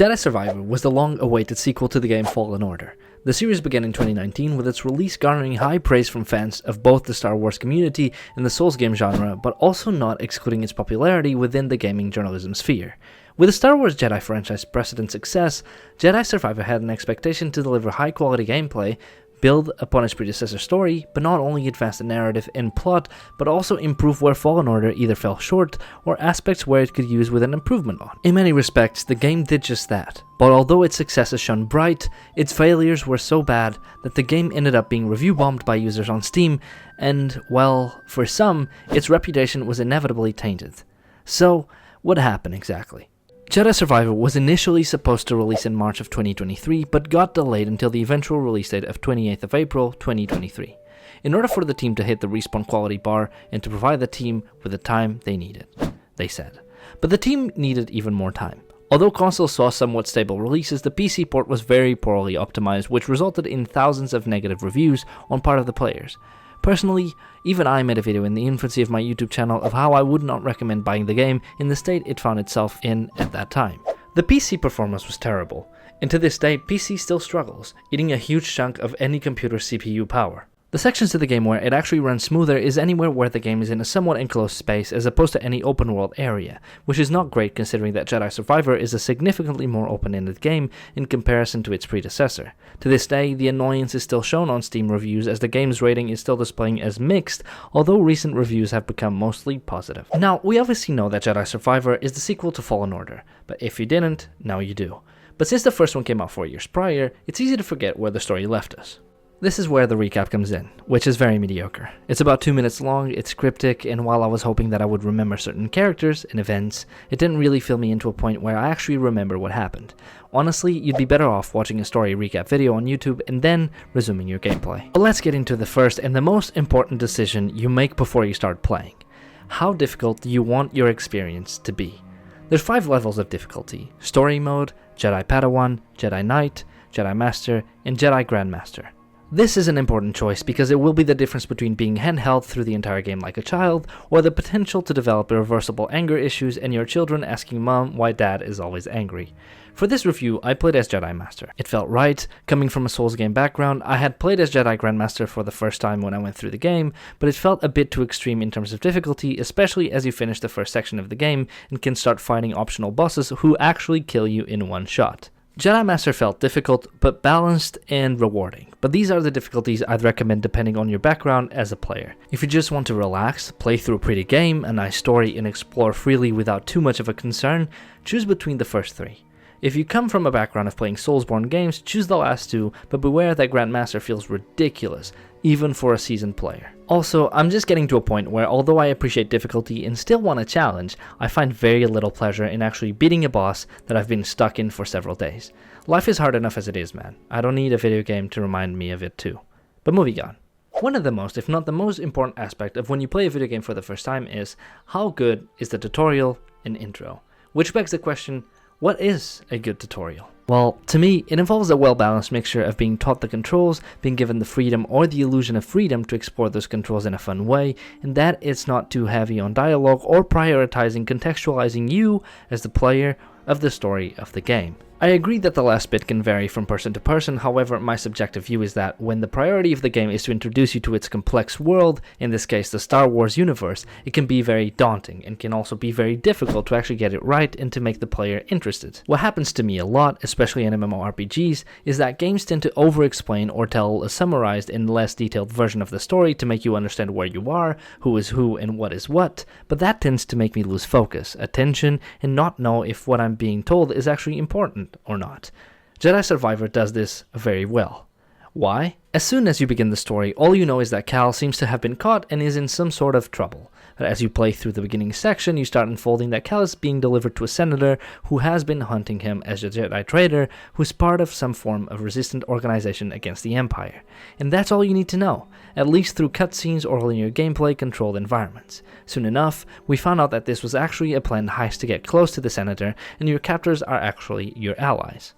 Jedi Survivor was the long-awaited sequel to the game Fallen Order. The series began in 2019 with its release garnering high praise from fans of both the Star Wars community and the Souls game genre, but also not excluding its popularity within the gaming journalism sphere. With the Star Wars Jedi franchise precedent success, Jedi Survivor had an expectation to deliver high-quality gameplay, build upon its predecessor story, but not only advance the narrative and plot, but also improve where Fallen Order either fell short, or aspects where it could use with an improvement on. In many respects, the game did just that, but although its successes shone bright, its failures were so bad that the game ended up being review bombed by users on Steam, and, well, for some, its reputation was inevitably tainted. So, what happened exactly? Jedi Survivor was initially supposed to release in March of 2023, but got delayed until the eventual release date of 28th of April 2023, in order for the team to hit the Respawn quality bar and to provide the team with the time they needed, they said. But the team needed even more time. Although consoles saw somewhat stable releases, the PC port was very poorly optimized, which resulted in thousands of negative reviews on part of the players. Personally, even I made a video in the infancy of my YouTube channel of how I would not recommend buying the game in the state it found itself in at that time. The PC performance was terrible, and to this day PC still struggles, eating a huge chunk of any computer's CPU power. The sections of the game where it actually runs smoother is anywhere where the game is in a somewhat enclosed space as opposed to any open world area, which is not great considering that Jedi Survivor is a significantly more open-ended game in comparison to its predecessor. To this day, the annoyance is still shown on Steam reviews as the game's rating is still displaying as mixed, although recent reviews have become mostly positive. Now, we obviously know that Jedi Survivor is the sequel to Fallen Order, but if you didn't, now you do. But since the first one came out 4 years prior, it's easy to forget where the story left us. This is where the recap comes in, which is very mediocre. It's about 2 minutes long, it's cryptic, and while I was hoping that I would remember certain characters and events, it didn't really fill me into a point where I actually remember what happened. Honestly, you'd be better off watching a story recap video on YouTube and then resuming your gameplay. But let's get into the first and the most important decision you make before you start playing. How difficult do you want your experience to be? There's 5 levels of difficulty: Story Mode, Jedi Padawan, Jedi Knight, Jedi Master, and Jedi Grandmaster. This is an important choice because it will be the difference between being handheld through the entire game like a child, or the potential to develop irreversible anger issues and your children asking mom why dad is always angry. For this review, I played as Jedi Master. It felt right. Coming from a Souls game background, I had played as Jedi Grandmaster for the first time when I went through the game, but it felt a bit too extreme in terms of difficulty, especially as you finish the first section of the game and can start fighting optional bosses who actually kill you in one shot. Jedi Master felt difficult, but balanced and rewarding, but these are the difficulties I'd recommend depending on your background as a player. If you just want to relax, play through a pretty game, a nice story, and explore freely without too much of a concern, choose between the first 3. If you come from a background of playing Soulsborne games, choose the last 2, but beware that Grandmaster feels ridiculous, even for a seasoned player. Also, I'm just getting to a point where although I appreciate difficulty and still want a challenge, I find very little pleasure in actually beating a boss that I've been stuck in for several days. Life is hard enough as it is, man. I don't need a video game to remind me of it too. But moving on. One of the most, if not the most important aspect of when you play a video game for the first time is how good is the tutorial and intro? Which begs the question, what is a good tutorial? Well, to me, it involves a well-balanced mixture of being taught the controls, being given the freedom or the illusion of freedom to explore those controls in a fun way, and that it's not too heavy on dialogue or prioritizing contextualizing you as the player of the story of the game. I agree that the last bit can vary from person to person, however, my subjective view is that when the priority of the game is to introduce you to its complex world, in this case the Star Wars universe, it can be very daunting and can also be very difficult to actually get it right and to make the player interested. What happens to me a lot, especially in MMORPGs, is that games tend to over-explain or tell a summarized and less detailed version of the story to make you understand where you are, who is who, and what is what, but that tends to make me lose focus, attention, and not know if what I'm being told is actually important or not. Jedi Survivor does this very well. Why? As soon as you begin the story, all you know is that Cal seems to have been caught and is in some sort of trouble. But as you play through the beginning section, you start unfolding that Cal is being delivered to a senator who has been hunting him as a Jedi traitor who's part of some form of resistant organization against the Empire. And that's all you need to know, at least through cutscenes or linear gameplay controlled environments. Soon enough, we found out that this was actually a planned heist to get close to the senator, and your captors are actually your allies.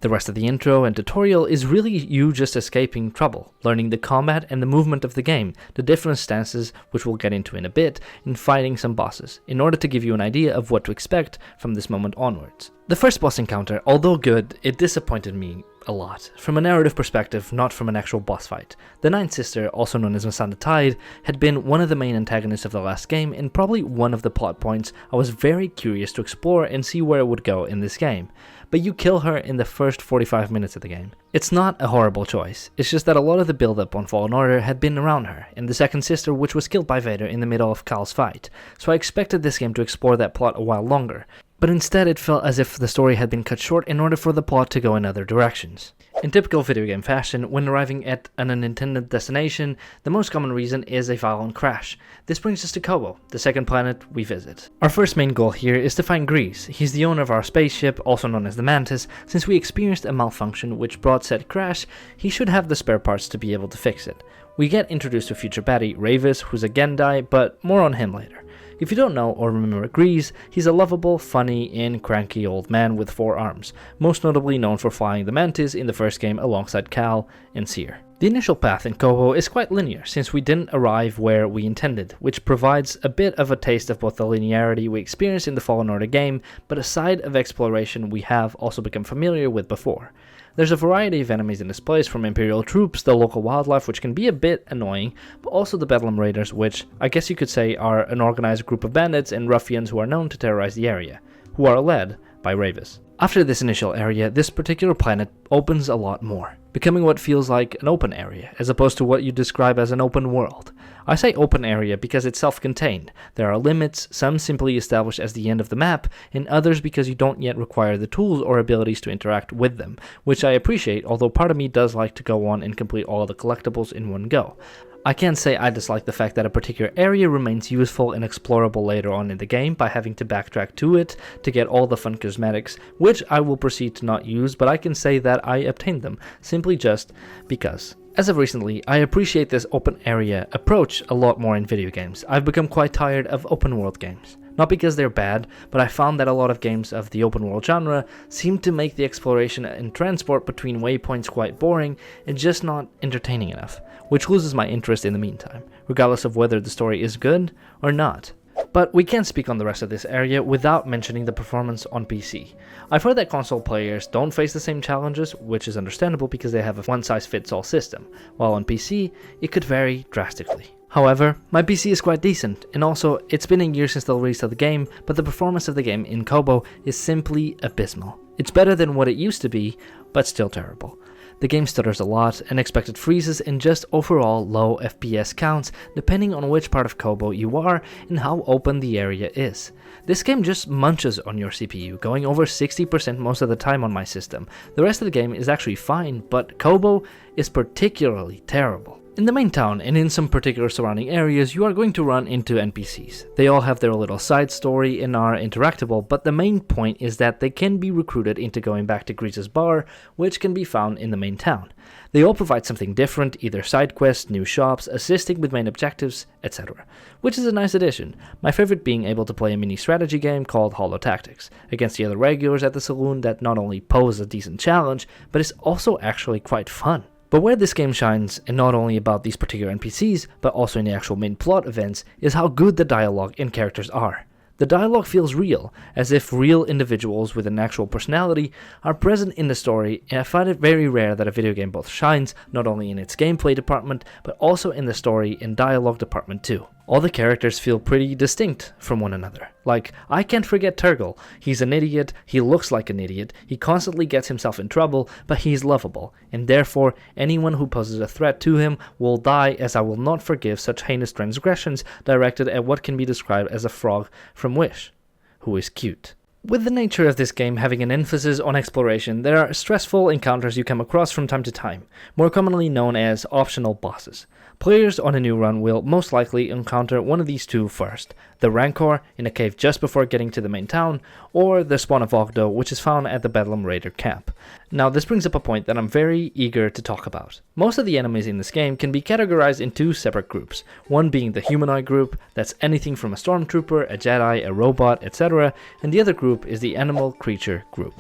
The rest of the intro and tutorial is really you just escaping trouble, learning the combat and the movement of the game, the different stances, which we'll get into in a bit, and fighting some bosses, in order to give you an idea of what to expect from this moment onwards. The first boss encounter, although good, it disappointed me a lot, from a narrative perspective, not from an actual boss fight. The Ninth Sister, also known as Masanda Tide, had been one of the main antagonists of the last game, and probably one of the plot points I was very curious to explore and see where it would go in this game. But you kill her in the first 45 minutes of the game. It's not a horrible choice, it's just that a lot of the build-up on Fallen Order had been around her, and the Second Sister, which was killed by Vader in the middle of Cal's fight, so I expected this game to explore that plot a while longer, but instead it felt as if the story had been cut short in order for the plot to go in other directions. In typical video game fashion, when arriving at an unintended destination, the most common reason is a violent crash. This brings us to Koboh, the second planet we visit. Our first main goal here is to find Grease. He's the owner of our spaceship, also known as the Mantis. Since we experienced a malfunction which brought said crash, he should have the spare parts to be able to fix it. We get introduced to future baddie Rayvis, who's a Gendai, but more on him later. If you don't know or remember Grease, he's a lovable, funny, and cranky old man with 4 arms, most notably known for flying the Mantis in the first game alongside Cal and Seer. The initial path in Koboh is quite linear, since we didn't arrive where we intended, which provides a bit of a taste of both the linearity we experienced in the Fallen Order game, but a side of exploration we have also become familiar with before. There's a variety of enemies in this place, from Imperial troops, the local wildlife, which can be a bit annoying, but also the Bedlam Raiders, which I guess you could say are an organized group of bandits and ruffians who are known to terrorize the area, who are led by Rayvis. After this initial area, this particular planet opens a lot more, becoming what feels like an open area, as opposed to what you describe as an open world. I say open area because it's self-contained. There are limits, some simply established as the end of the map, and others because you don't yet require the tools or abilities to interact with them, which I appreciate, although part of me does like to go on and complete all the collectibles in one go. I can't say I dislike the fact that a particular area remains useful and explorable later on in the game by having to backtrack to it to get all the fun cosmetics, which I will proceed to not use, but I can say that I obtained them, simply just because. As of recently, I appreciate this open area approach a lot more in video games. I've become quite tired of open world games. Not because they're bad, but I found that a lot of games of the open world genre seem to make the exploration and transport between waypoints quite boring and just not entertaining enough, which loses my interest in the meantime, regardless of whether the story is good or not. But we can't speak on the rest of this area without mentioning the performance on PC. I've heard that console players don't face the same challenges, which is understandable because they have a one-size-fits-all system, while on PC, it could vary drastically. However, my PC is quite decent, and also, it's been a year since the release of the game, but the performance of the game in Koboh is simply abysmal. It's better than what it used to be, but still terrible. The game stutters a lot, unexpected freezes, and just overall low FPS counts depending on which part of Koboh you are and how open the area is. This game just munches on your CPU, going over 60% most of the time on my system. The rest of the game is actually fine, but Koboh is particularly terrible. In the main town and in some particular surrounding areas, you are going to run into NPCs. They all have their little side story and are interactable, but the main point is that they can be recruited into going back to Grease's bar, which can be found in the main town. They all provide something different, either side quests, new shops, assisting with main objectives, etc. Which is a nice addition, my favorite being able to play a mini strategy game called Holo Tactics, against the other regulars at the saloon that not only pose a decent challenge, but is also actually quite fun. But where this game shines, and not only about these particular NPCs, but also in the actual main plot events, is how good the dialogue and characters are. The dialogue feels real, as if real individuals with an actual personality are present in the story, and I find it very rare that a video game both shines, not only in its gameplay department, but also in the story and dialogue department too. All the characters feel pretty distinct from one another. Like, I can't forget Turgle. He's an idiot, he looks like an idiot, he constantly gets himself in trouble, but he's lovable, and therefore anyone who poses a threat to him will die, as I will not forgive such heinous transgressions directed at what can be described as a frog from Wish, who is cute. With the nature of this game having an emphasis on exploration, there are stressful encounters you come across from time to time, more commonly known as optional bosses. Players on a new run will most likely encounter one of these two first, the Rancor in a cave just before getting to the main town, or the Spawn of Ogdo, which is found at the Bedlam Raider camp. Now this brings up a point that I'm very eager to talk about. Most of the enemies in this game can be categorized in two separate groups, one being the humanoid group, that's anything from a stormtrooper, a Jedi, a robot, etc., and the other group is the animal creature group.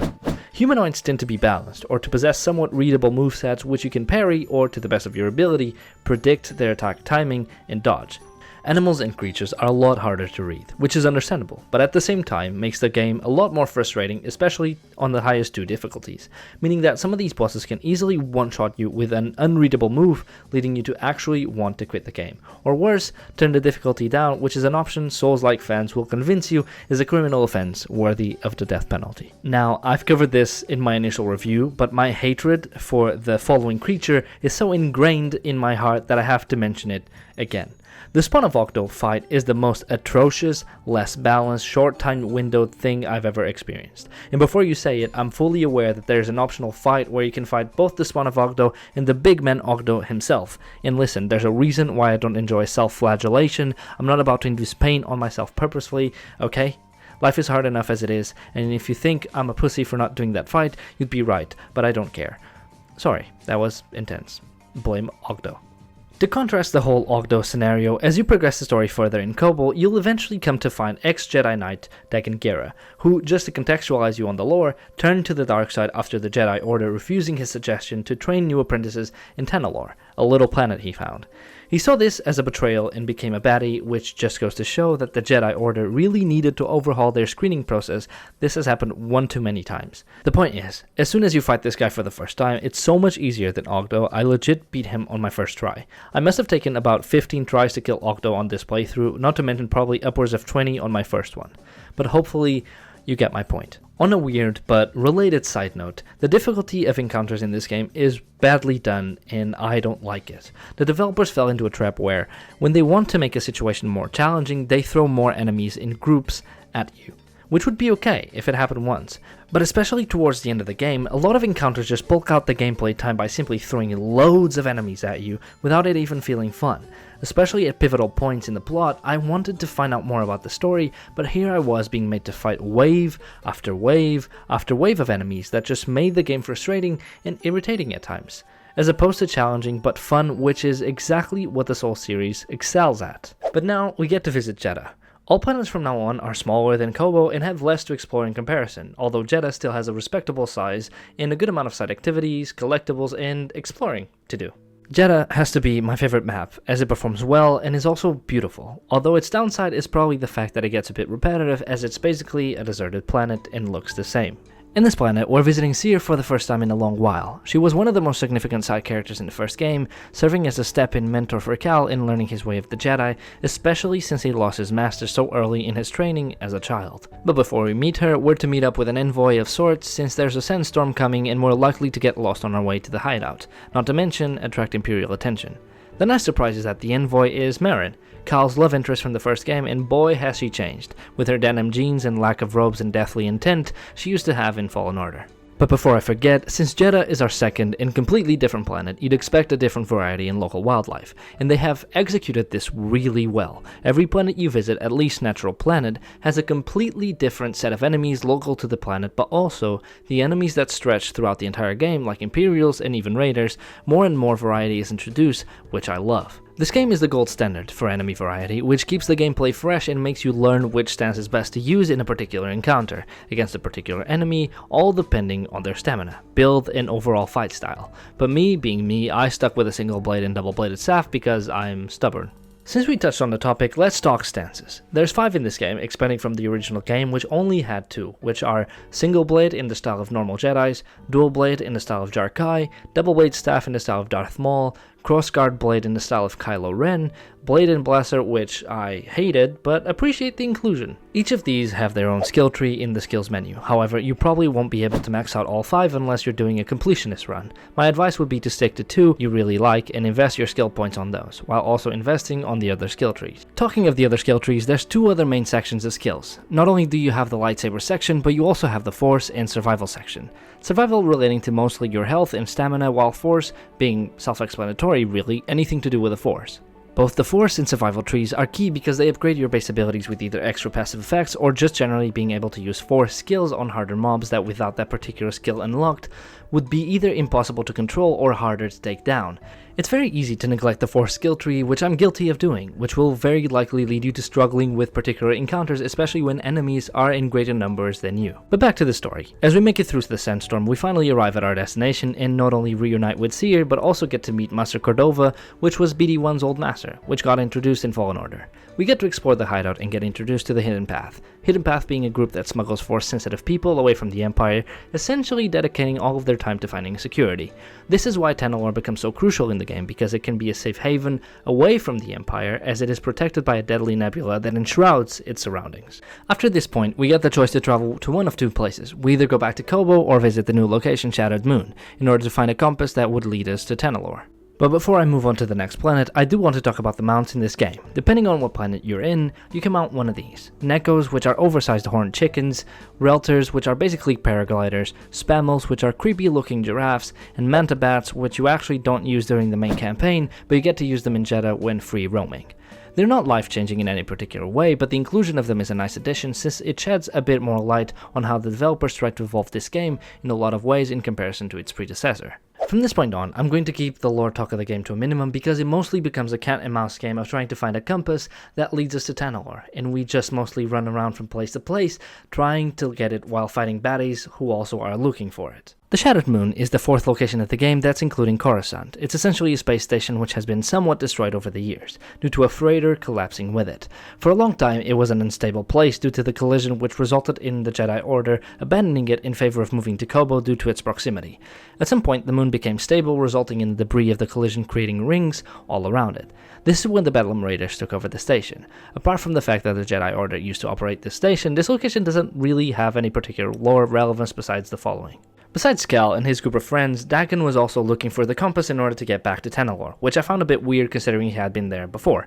Humanoids tend to be balanced, or to possess somewhat readable movesets which you can parry or, to the best of your ability, predict their attack timing and dodge. Animals and creatures are a lot harder to read, which is understandable, but at the same time makes the game a lot more frustrating, especially on the highest 2 difficulties, meaning that some of these bosses can easily one-shot you with an unreadable move, leading you to actually want to quit the game. Or worse, turn the difficulty down, which is an option Souls-like fans will convince you is a criminal offense worthy of the death penalty. Now, I've covered this in my initial review, but my hatred for the following creature is so ingrained in my heart that I have to mention it again. The Spawn of Ogdo fight is the most atrocious, less balanced, short time windowed thing I've ever experienced. And before you say it, I'm fully aware that there's an optional fight where you can fight both the Spawn of Ogdo and the big man Ogdo himself. And listen, there's a reason why I don't enjoy self-flagellation. I'm not about to induce pain on myself purposefully, okay? Life is hard enough as it is, and if you think I'm a pussy for not doing that fight, you'd be right, but I don't care. Sorry, that was intense. Blame Ogdo. To contrast the whole Ogdo scenario, as you progress the story further in Koboh, you'll eventually come to find ex-Jedi Knight Dagan Gera, who, just to contextualize you on the lore, turned to the dark side after the Jedi Order refusing his suggestion to train new apprentices in Tanalorr, a little planet he found. He saw this as a betrayal and became a baddie, which just goes to show that the Jedi Order really needed to overhaul their screening process. This has happened one too many times. The point is, as soon as you fight this guy for the first time, it's so much easier than Ogdo. I legit beat him on my first try. I must have taken about 15 tries to kill Ogdo on this playthrough, not to mention probably upwards of 20 on my first one. But hopefully, you get my point. On a weird but related side note, the difficulty of encounters in this game is badly done and I don't like it. The developers fell into a trap where, when they want to make a situation more challenging, they throw more enemies in groups at you. Which would be okay if it happened once, but especially towards the end of the game, a lot of encounters just bulk out the gameplay time by simply throwing loads of enemies at you without it even feeling fun. Especially at pivotal points in the plot, I wanted to find out more about the story, but here I was being made to fight wave after wave after wave of enemies that just made the game frustrating and irritating at times, as opposed to challenging but fun, which is exactly what the Souls series excels at. But now we get to visit Jedah. All planets from now on are smaller than Koboh and have less to explore in comparison, although Jedah still has a respectable size and a good amount of side activities, collectibles, and exploring to do. Jedah has to be my favorite map, as it performs well and is also beautiful, although its downside is probably the fact that it gets a bit repetitive as it's basically a deserted planet and looks the same. In this planet, we're visiting Seer for the first time in a long while. She was one of the most significant side characters in the first game, serving as a step-in mentor for Cal in learning his way of the Jedi, especially since he lost his master so early in his training as a child. But before we meet her, we're to meet up with an envoy of sorts, since there's a sandstorm coming and we're likely to get lost on our way to the hideout, not to mention attract Imperial attention. The nice surprise is that the envoy is Merrin, Cal's love interest from the first game, and boy has she changed, with her denim jeans and lack of robes and deathly intent she used to have in Fallen Order. But before I forget, since Jedah is our second and completely different planet, you'd expect a different variety in local wildlife, and they have executed this really well. Every planet you visit, at least Natural Planet, has a completely different set of enemies local to the planet, but also the enemies that stretch throughout the entire game, like Imperials and even Raiders. More and more variety is introduced, which I love. This game is the gold standard for enemy variety, which keeps the gameplay fresh and makes you learn which stance is best to use in a particular encounter, against a particular enemy, all depending on their stamina, build, and overall fight style. But me, being me, I stuck with a single blade and double bladed staff because I'm stubborn. Since we touched on the topic, let's talk stances. There's 5 in this game, expanding from the original game, which only had 2, which are single blade in the style of normal Jedis, dual blade in the style of Jar Kai, double blade staff in the style of Darth Maul, crossguard blade in the style of Kylo Ren, blade and blaster, which I hated, but appreciate the inclusion. Each of these have their own skill tree in the skills menu. However, you probably won't be able to max out all 5 unless you're doing a completionist run. My advice would be to stick to 2 you really like and invest your skill points on those, while also investing on the other skill trees. Talking of the other skill trees, there's 2 other main sections of skills. Not only do you have the lightsaber section, but you also have the force and survival section. Survival relating to mostly your health and stamina, while force being self-explanatory really, anything to do with the force. Both the force and survival trees are key because they upgrade your base abilities with either extra passive effects or just generally being able to use force skills on harder mobs that without that particular skill unlocked would be either impossible to control or harder to take down. It's very easy to neglect the Force skill tree, which I'm guilty of doing, which will very likely lead you to struggling with particular encounters, especially when enemies are in greater numbers than you. But back to the story. As we make it through the sandstorm, we finally arrive at our destination and not only reunite with Cere, but also get to meet Master Cordova, which was BD1's old master, which got introduced in Fallen Order. We get to explore the hideout and get introduced to the Hidden Path. Hidden Path being a group that smuggles Force-sensitive people away from the Empire, essentially dedicating all of their time to finding security. This is why Tanalorr becomes so crucial in the game, because it can be a safe haven away from the Empire, as it is protected by a deadly nebula that enshrouds its surroundings. After this point, we get the choice to travel to one of two places. We either go back to Koboh or visit the new location Shattered Moon, in order to find a compass that would lead us to Tanalorr. But before I move on to the next planet, I do want to talk about the mounts in this game. Depending on what planet you're in, you can mount one of these. Nekkos, which are oversized horned chickens, Relters, which are basically paragliders, Spammels, which are creepy looking giraffes, and Mantabats, which you actually don't use during the main campaign, but you get to use them in Jedah when free roaming. They're not life-changing in any particular way, but the inclusion of them is a nice addition since it sheds a bit more light on how the developers tried to evolve this game in a lot of ways in comparison to its predecessor. From this point on, I'm going to keep the lore talk of the game to a minimum because it mostly becomes a cat and mouse game of trying to find a compass that leads us to Tanalorr, and we just mostly run around from place to place trying to get it while fighting baddies who also are looking for it. The Shattered Moon is the fourth location of the game that's including Coruscant. It's essentially a space station which has been somewhat destroyed over the years, due to a freighter collapsing with it. For a long time, it was an unstable place due to the collision which resulted in the Jedi Order abandoning it in favor of moving to Koboh due to its proximity. At some point, the moon became stable, resulting in the debris of the collision creating rings all around it. This is when the Bedlam Raiders took over the station. Apart from the fact that the Jedi Order used to operate this station, this location doesn't really have any particular lore relevance besides the following. Besides Cal and his group of friends, Dagan was also looking for the compass in order to get back to Tanalorr, which I found a bit weird considering he had been there before.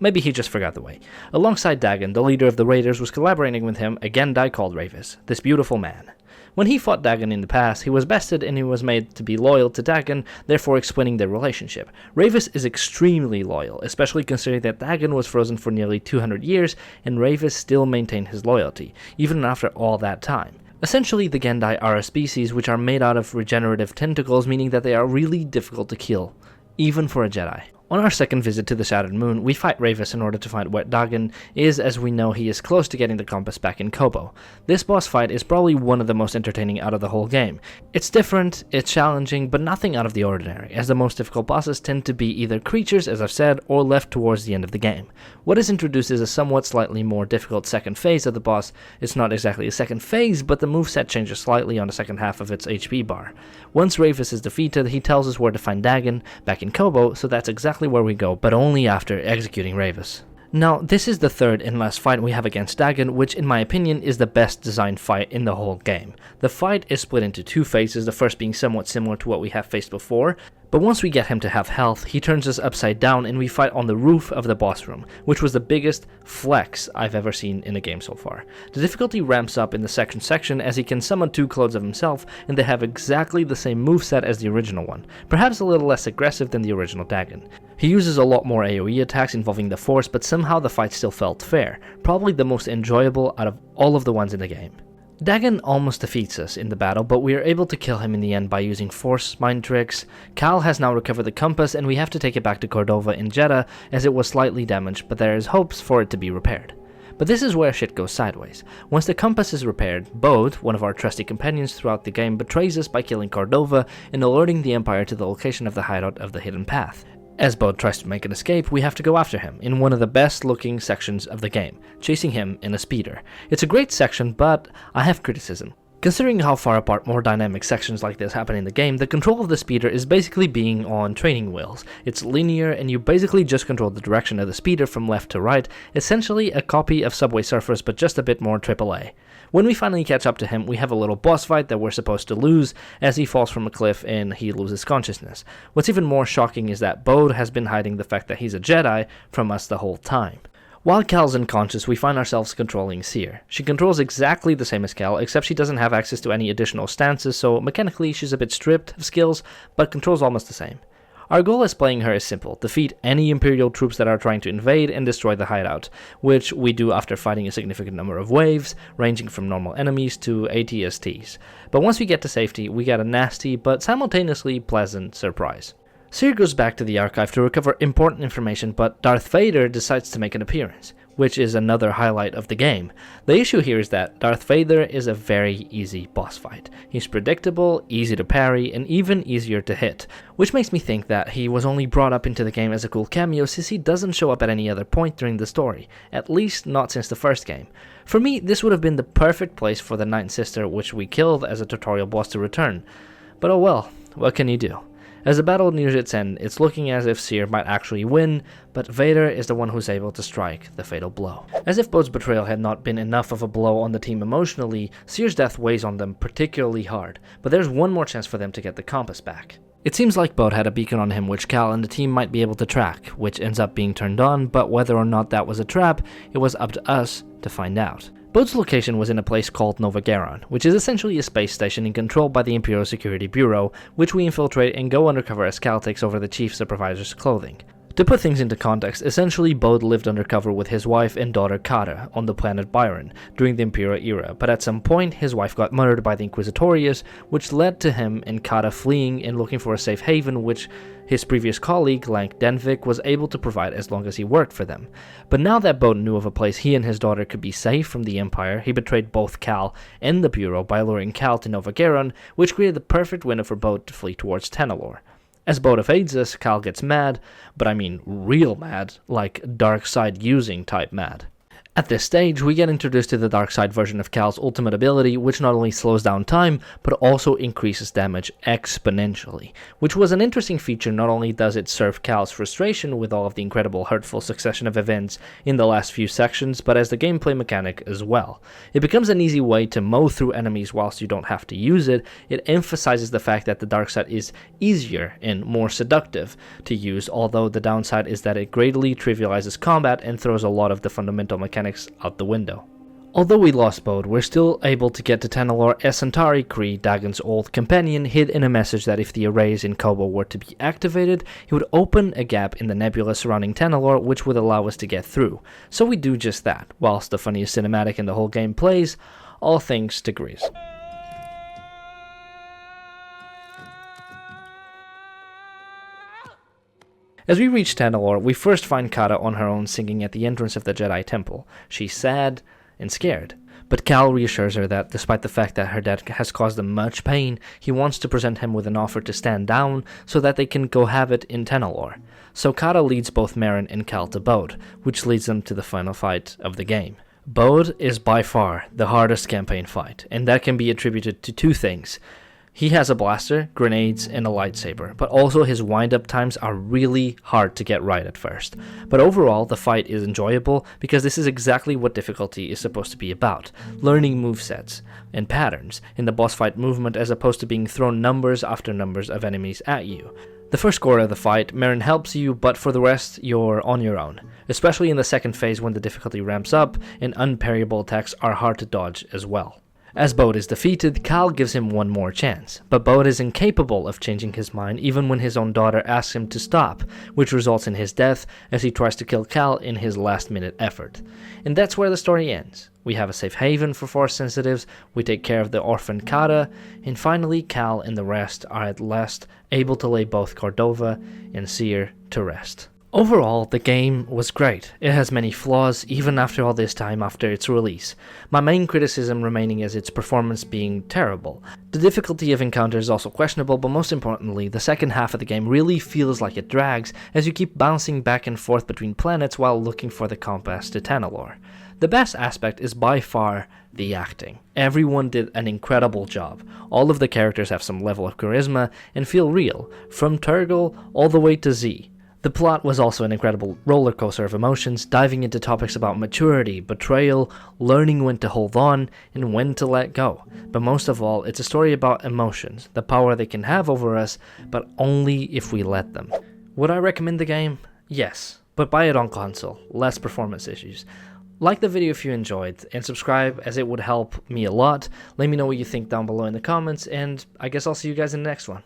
Maybe he just forgot the way. Alongside Dagan, the leader of the Raiders was collaborating with him, a Gendai called Rayvis, this beautiful man. When he fought Dagan in the past, he was bested and he was made to be loyal to Dagan, therefore explaining their relationship. Rayvis is extremely loyal, especially considering that Dagan was frozen for nearly 200 years and Rayvis still maintained his loyalty, even after all that time. Essentially, the Gendai are a species which are made out of regenerative tentacles, meaning that they are really difficult to kill, even for a Jedi. On our second visit to the Shattered Moon, we fight Rayvis in order to find where Dagan is, as we know he is close to getting the compass back in Koboh. This boss fight is probably one of the most entertaining out of the whole game. It's different, it's challenging, but nothing out of the ordinary, as the most difficult bosses tend to be either creatures, as I've said, or left towards the end of the game. What is introduced is a somewhat slightly more difficult second phase of the boss. It's not exactly a second phase, but the moveset changes slightly on the second half of its HP bar. Once Rayvis is defeated, he tells us where to find Dagan back in Koboh, so that's exactly where we go, but only after executing Rayvis. Now, this is the third and last fight we have against Dagan, which in my opinion is the best designed fight in the whole game. The fight is split into two phases, the first being somewhat similar to what we have faced before, but once we get him to have health, he turns us upside down and we fight on the roof of the boss room, which was the biggest flex I've ever seen in a game so far. The difficulty ramps up in the second section as he can summon two clones of himself, and they have exactly the same moveset as the original one, perhaps a little less aggressive than the original Dagan. He uses a lot more AoE attacks involving the Force, but somehow the fight still felt fair, probably the most enjoyable out of all of the ones in the game. Dagan almost defeats us in the battle, but we are able to kill him in the end by using Force mind tricks. Cal has now recovered the compass and we have to take it back to Cordova in Jedah as it was slightly damaged, but there is hopes for it to be repaired. But this is where shit goes sideways. Once the compass is repaired, Bode, one of our trusty companions throughout the game, betrays us by killing Cordova and alerting the Empire to the location of the hideout of the Hidden Path. As Bode tries to make an escape, we have to go after him in one of the best looking sections of the game, chasing him in a speeder. It's a great section, but I have criticism. Considering how far apart more dynamic sections like this happen in the game, the control of the speeder is basically being on training wheels. It's linear and you basically just control the direction of the speeder from left to right, essentially a copy of Subway Surfers but just a bit more AAA. When we finally catch up to him, we have a little boss fight that we're supposed to lose as he falls from a cliff and he loses consciousness. What's even more shocking is that Bode has been hiding the fact that he's a Jedi from us the whole time. While Cal's unconscious, we find ourselves controlling Cere. She controls exactly the same as Cal, except she doesn't have access to any additional stances, so mechanically she's a bit stripped of skills, but controls almost the same. Our goal as playing her is simple: defeat any Imperial troops that are trying to invade and destroy the hideout, which we do after fighting a significant number of waves, ranging from normal enemies to ATSTs. But once we get to safety, we get a nasty but simultaneously pleasant surprise. Cere goes back to the archive to recover important information, but Darth Vader decides to make an appearance, which is another highlight of the game. The issue here is that Darth Vader is a very easy boss fight. He's predictable, easy to parry, and even easier to hit, which makes me think that he was only brought up into the game as a cool cameo since he doesn't show up at any other point during the story, at least not since the first game. For me, this would have been the perfect place for the Ninth Sister, which we killed as a tutorial boss, to return. But oh well, what can you do? As the battle nears its end, it's looking as if Cere might actually win, but Vader is the one who's able to strike the fatal blow. As if Bode's betrayal had not been enough of a blow on the team emotionally, Cere's death weighs on them particularly hard, but there's one more chance for them to get the compass back. It seems like Bode had a beacon on him which Cal and the team might be able to track, which ends up being turned on, but whether or not that was a trap, it was up to us to find out. Bode's location was in a place called Nova Garon, which is essentially a space station and controlled by the Imperial Security Bureau, which we infiltrate and go undercover as Cal takes over the Chief Supervisor's clothing. To put things into context, essentially Bode lived undercover with his wife and daughter Kata on the planet Byron during the Imperial era, but at some point his wife got murdered by the Inquisitorius, which led to him and Kata fleeing and looking for a safe haven which his previous colleague, Lank Denvik, was able to provide as long as he worked for them. But now that Bode knew of a place he and his daughter could be safe from the Empire, he betrayed both Cal and the Bureau by luring Cal to Nova Garon, which created the perfect window for Bode to flee towards Tanalorr. As Bode evades us, Cal gets mad, but I mean real mad, like dark side using type mad. At this stage, we get introduced to the dark side version of Cal's ultimate ability, which not only slows down time, but also increases damage exponentially, which was an interesting feature. Not only does it serve Cal's frustration with all of the incredible hurtful succession of events in the last few sections, but as the gameplay mechanic as well. It becomes an easy way to mow through enemies whilst you don't have to use it. It emphasizes the fact that the dark side is easier and more seductive to use, although the downside is that it greatly trivializes combat and throws a lot of the fundamental mechanics out the window. Although we lost Bode, we're still able to get to Tanalorr as Centauri Kree, Dagon's old companion, hid in a message that if the arrays in Koboh were to be activated, he would open a gap in the nebula surrounding Tanalorr which would allow us to get through. So we do just that, whilst the funniest cinematic in the whole game plays, all thanks to Grease. As we reach Tanalorr, we first find Kata on her own singing at the entrance of the Jedi Temple. She's sad and scared, but Cal reassures her that despite the fact that her dad has caused them much pain, he wants to present him with an offer to stand down so that they can go have it in Tanalorr. So Kata leads both Merrin and Cal to Bode, which leads them to the final fight of the game. Bode is by far the hardest campaign fight, and that can be attributed to two things. He has a blaster, grenades, and a lightsaber, but also his wind-up times are really hard to get right at first. But overall, the fight is enjoyable because this is exactly what difficulty is supposed to be about, learning movesets and patterns in the boss fight movement as opposed to being thrown numbers after numbers of enemies at you. The first quarter of the fight, Merrin helps you, but for the rest, you're on your own, especially in the second phase when the difficulty ramps up and unparryable attacks are hard to dodge as well. As Bode is defeated, Cal gives him one more chance, but Bode is incapable of changing his mind even when his own daughter asks him to stop, which results in his death as he tries to kill Cal in his last-minute effort. And that's where the story ends. We have a safe haven for Force sensitives, we take care of the orphan Kata, and finally Cal and the rest are at last able to lay both Cordova and Cere to rest. Overall, the game was great. It has many flaws, even after all this time after its release. My main criticism remaining is its performance being terrible. The difficulty of encounters is also questionable, but most importantly, the second half of the game really feels like it drags, as you keep bouncing back and forth between planets while looking for the compass to Tanalorr. The best aspect is by far the acting. Everyone did an incredible job. All of the characters have some level of charisma and feel real, from Turgle all the way to Z. The plot was also an incredible rollercoaster of emotions, diving into topics about maturity, betrayal, learning when to hold on, and when to let go. But most of all, it's a story about emotions, the power they can have over us, but only if we let them. Would I recommend the game? Yes, but buy it on console, less performance issues. Like the video if you enjoyed, and subscribe as it would help me a lot. Let me know what you think down below in the comments, and I guess I'll see you guys in the next one.